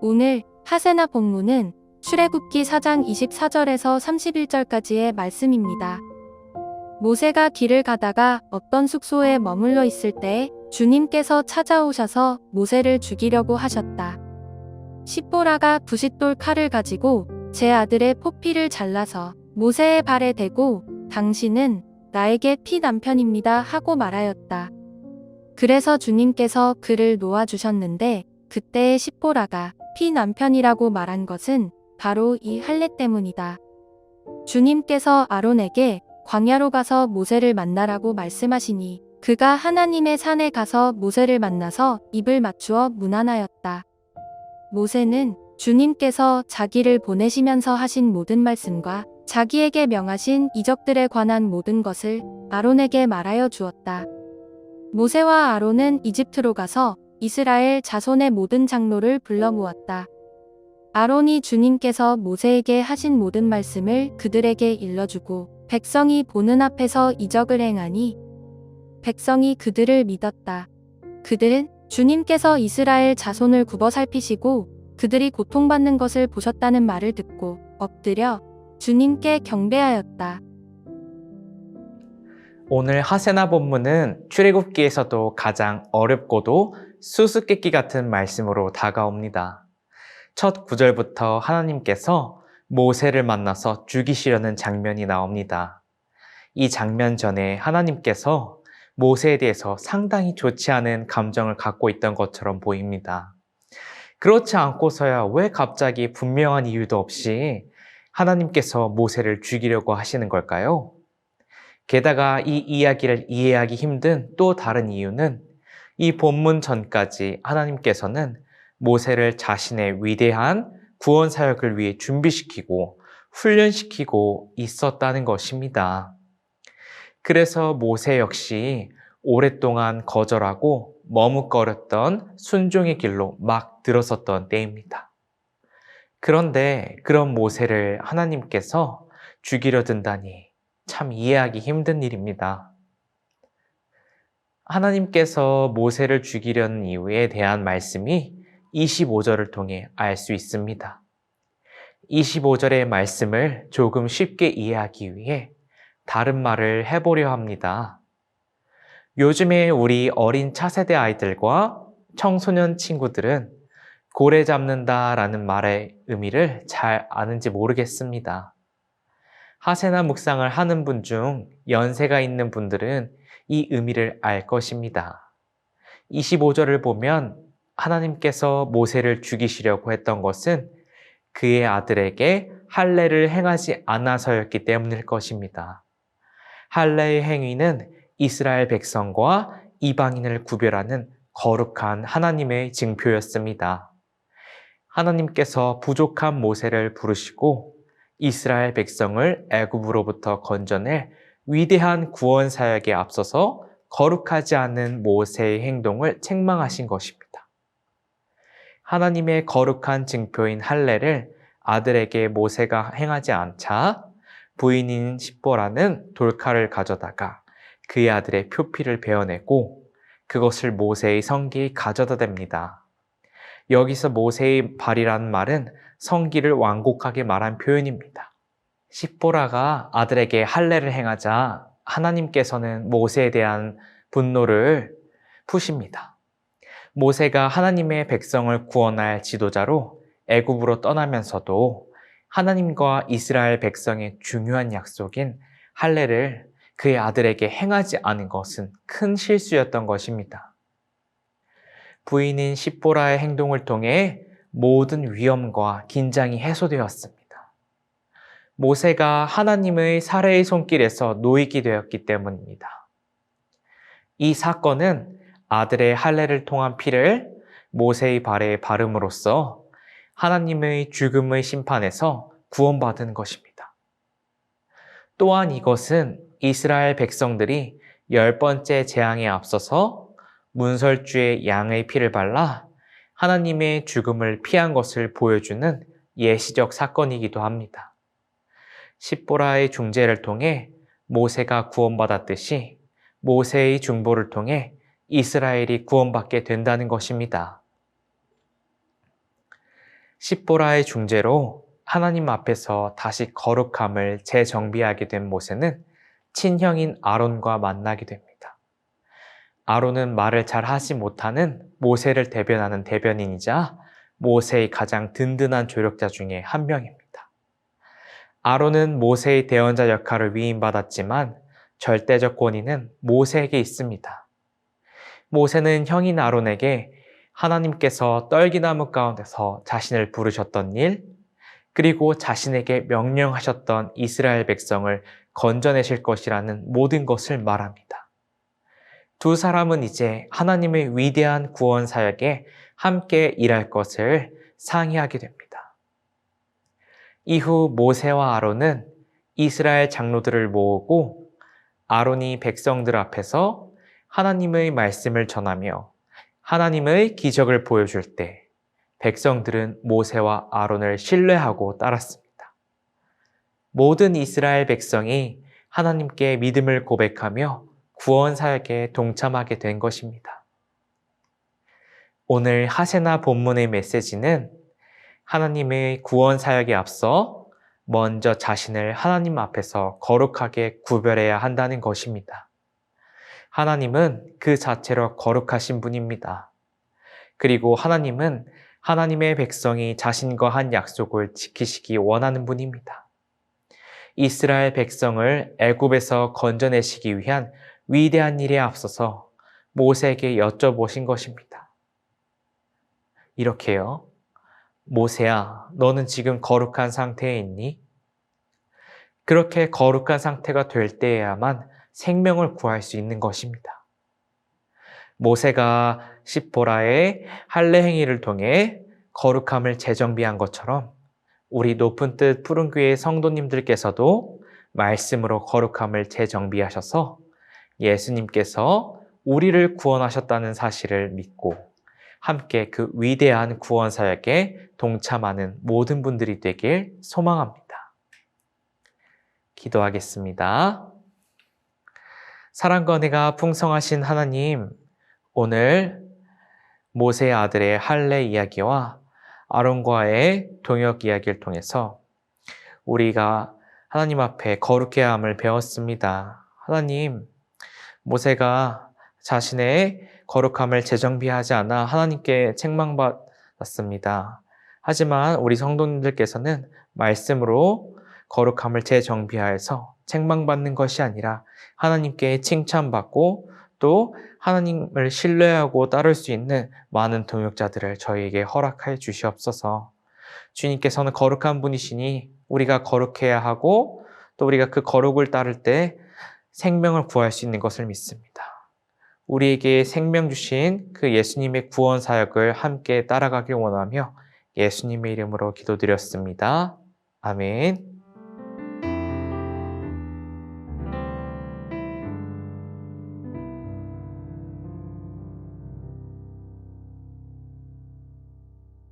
오늘 하세나 본문은 출애굽기 4장 24절에서 31절까지의 말씀입니다. 모세가 길을 가다가 어떤 숙소에 머물러 있을 때 주님께서 찾아오셔서 모세를 죽이려고 하셨다. 십보라가 부싯돌 칼을 가지고 제 아들의 포피를 잘라서 모세의 발에 대고 당신은 나에게 피 남편입니다 하고 말하였다. 그래서 주님께서 그를 놓아주셨는데 그때의 십보라가 피 남편이라고 말한 것은 바로 이 할례 때문이다. 주님께서 아론에게 광야로 가서 모세를 만나라고 말씀하시니 그가 하나님의 산에 가서 모세를 만나서 입을 맞추어 문안하였다. 모세는 주님께서 자기를 보내시면서 하신 모든 말씀과 자기에게 명하신 이적들에 관한 모든 것을 아론에게 말하여 주었다. 모세와 아론은 이집트로 가서 이스라엘 자손의 모든 장로를 불러 모았다. 아론이 주님께서 모세에게 하신 모든 말씀을 그들에게 일러주고 백성이 보는 앞에서 이적을 행하니 백성이 그들을 믿었다. 그들은 주님께서 이스라엘 자손을 굽어 살피시고 그들이 고통받는 것을 보셨다는 말을 듣고 엎드려 주님께 경배하였다. 오늘 하세나 본문은 출애굽기에서도 가장 어렵고도 수수께끼 같은 말씀으로 다가옵니다. 첫 구절부터 하나님께서 모세를 만나서 죽이시려는 장면이 나옵니다. 이 장면 전에 하나님께서 모세에 대해서 상당히 좋지 않은 감정을 갖고 있던 것처럼 보입니다. 그렇지 않고서야 왜 갑자기 분명한 이유도 없이 하나님께서 모세를 죽이려고 하시는 걸까요? 게다가 이 이야기를 이해하기 힘든 또 다른 이유는 이 본문 전까지 하나님께서는 모세를 자신의 위대한 구원 사역을 위해 준비시키고 훈련시키고 있었다는 것입니다. 그래서 모세 역시 오랫동안 거절하고 머뭇거렸던 순종의 길로 막 들어섰던 때입니다. 그런데 그런 모세를 하나님께서 죽이려 든다니 참 이해하기 힘든 일입니다. 하나님께서 모세를 죽이려는 이유에 대한 말씀이 25절을 통해 알 수 있습니다. 25절의 말씀을 조금 쉽게 이해하기 위해 다른 말을 해보려 합니다. 요즘에 우리 어린 차세대 아이들과 청소년 친구들은 고래 잡는다 라는 말의 의미를 잘 아는지 모르겠습니다. 하세나 묵상을 하는 분 중 연세가 있는 분들은 이 의미를 알 것입니다. 25절을 보면 하나님께서 모세를 죽이시려고 했던 것은 그의 아들에게 할례를 행하지 않아서였기 때문일 것입니다. 할례의 행위는 이스라엘 백성과 이방인을 구별하는 거룩한 하나님의 징표였습니다. 하나님께서 부족한 모세를 부르시고 이스라엘 백성을 애굽으로부터 건져낼 위대한 구원 사역에 앞서서 거룩하지 않은 모세의 행동을 책망하신 것입니다. 하나님의 거룩한 징표인 할례를 아들에게 모세가 행하지 않자 부인인 십보라는 돌칼을 가져다가 그의 아들의 표피를 베어내고 그것을 모세의 성기에 가져다 댑니다. 여기서 모세의 발이라는 말은 성기를 완곡하게 말한 표현입니다. 십보라가 아들에게 할례를 행하자 하나님께서는 모세에 대한 분노를 푸십니다. 모세가 하나님의 백성을 구원할 지도자로 애굽으로 떠나면서도 하나님과 이스라엘 백성의 중요한 약속인 할례를 그의 아들에게 행하지 않은 것은 큰 실수였던 것입니다. 부인인 십보라의 행동을 통해 모든 위험과 긴장이 해소되었습니다. 모세가 하나님의 살해의 손길에서 놓이게 되었기 때문입니다. 이 사건은 아들의 할례를 통한 피를 모세의 발에 바름으로써 하나님의 죽음의 심판에서 구원받은 것입니다. 또한 이것은 이스라엘 백성들이 10번째 재앙에 앞서서 문설주에 양의 피를 발라 하나님의 죽음을 피한 것을 보여주는 예시적 사건이기도 합니다. 십보라의 중재를 통해 모세가 구원받았듯이 모세의 중보를 통해 이스라엘이 구원받게 된다는 것입니다. 십보라의 중재로 하나님 앞에서 다시 거룩함을 재정비하게 된 모세는 친형인 아론과 만나게 됩니다. 아론은 말을 잘 하지 못하는 모세를 대변하는 대변인이자 모세의 가장 든든한 조력자 중에 한 명입니다. 아론은 모세의 대언자 역할을 위임받았지만 절대적 권위는 모세에게 있습니다. 모세는 형인 아론에게 하나님께서 떨기나무 가운데서 자신을 부르셨던 일, 그리고 자신에게 명령하셨던 이스라엘 백성을 건져내실 것이라는 모든 것을 말합니다. 두 사람은 이제 하나님의 위대한 구원 사역에 함께 일할 것을 상의하게 됩니다. 이후 모세와 아론은 이스라엘 장로들을 모으고 아론이 백성들 앞에서 하나님의 말씀을 전하며 하나님의 기적을 보여줄 때 백성들은 모세와 아론을 신뢰하고 따랐습니다. 모든 이스라엘 백성이 하나님께 믿음을 고백하며 구원 사역에 동참하게 된 것입니다. 오늘 하세나 본문의 메시지는 하나님의 구원 사역에 앞서 먼저 자신을 하나님 앞에서 거룩하게 구별해야 한다는 것입니다. 하나님은 그 자체로 거룩하신 분입니다. 그리고 하나님은 하나님의 백성이 자신과 한 약속을 지키시기 원하는 분입니다. 이스라엘 백성을 애굽에서 건져내시기 위한 위대한 일에 앞서서 모세에게 여쭤보신 것입니다. 이렇게요. 모세야, 너는 지금 거룩한 상태에 있니? 그렇게 거룩한 상태가 될 때에야만 생명을 구할 수 있는 것입니다. 모세가 십보라의 할례 행위를 통해 거룩함을 재정비한 것처럼 우리 높은 뜻 푸른 교회 성도님들께서도 말씀으로 거룩함을 재정비하셔서 예수님께서 우리를 구원하셨다는 사실을 믿고 함께 그 위대한 구원 사역에 동참하는 모든 분들이 되길 소망합니다. 기도하겠습니다. 사랑과 은혜가 풍성하신 하나님, 오늘 모세의 아들의 할례 이야기와 아론과의 동역 이야기를 통해서 우리가 하나님 앞에 거룩해야 함을 배웠습니다. 하나님, 모세가 자신의 거룩함을 재정비하지 않아 하나님께 책망받았습니다. 하지만 우리 성도님들께서는 말씀으로 거룩함을 재정비하여서 책망받는 것이 아니라 하나님께 칭찬받고 또 하나님을 신뢰하고 따를 수 있는 많은 동역자들을 저희에게 허락하여 주시옵소서. 주님께서는 거룩한 분이시니 우리가 거룩해야 하고 또 우리가 그 거룩을 따를 때 생명을 구할 수 있는 것을 믿습니다. 우리에게 생명 주신 그 예수님의 구원 사역을 함께 따라가길 원하며 예수님의 이름으로 기도드렸습니다. 아멘.